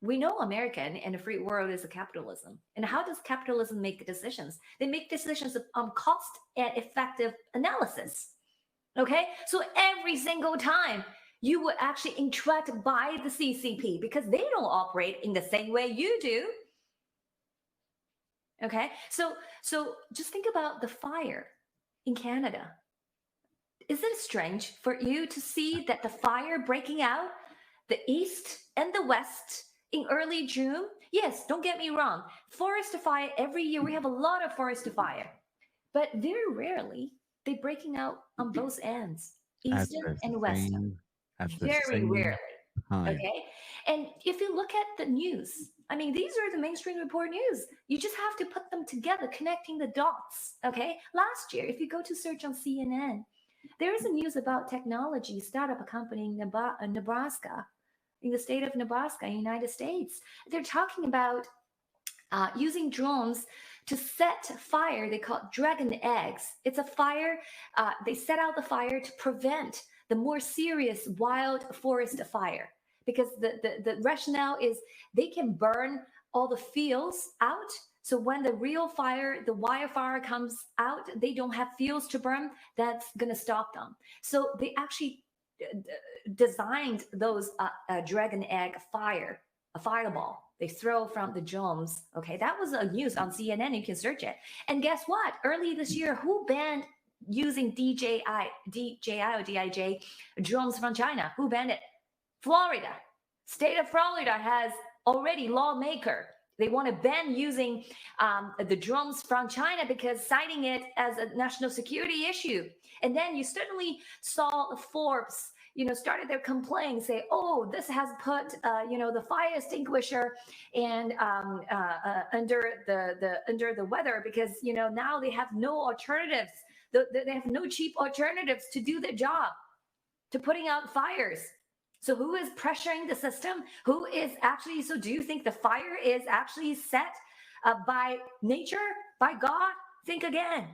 We know America and the free world is a capitalism. And how does capitalism make decisions? They make decisions on cost and effective analysis. Okay, so every single time you would actually interact by the CCP because they don't operate in the same way you do. Okay, so just think about the fire in Canada. Is it strange for you to see that the fire breaking out the east and the west in early June? Yes, don't get me wrong. Forest fire, every year we have a lot of forest fire, but very rarely they're breaking out on both ends, eastern and western. Very rarely. Time. Okay. And if you look at the news, I mean, these are the mainstream report news. You just have to put them together, connecting the dots. Okay. Last year, if you go to search on CNN, there is a news about technology startup company in Nebraska, in the state of Nebraska, United States. They're talking about using drones to set fire. They call it dragon eggs. It's a fire. They set out the fire to prevent the more serious wild forest fire, because the rationale is they can burn all the fields out. So when the real fire, the wildfire comes out, they don't have fields to burn. That's going to stop them. So they actually designed those dragon egg fire, a fireball they throw from the drones. Okay, that was a news on CNN. You can search it. And guess what? Early this year, who banned using DJI or Dij drones from China? Who banned it? Florida. State of Florida has already lawmaker. They want to ban using the drones from China because citing it as a national security issue. And then you certainly saw Forbes, started their complaint, say, oh, this has put, the fire extinguisher and under the weather because, now they have no alternatives. They have no cheap alternatives to do their job, to putting out fires. So who is pressuring the system? Who is actually, so do you think the fire is actually set by nature, by God? Think again.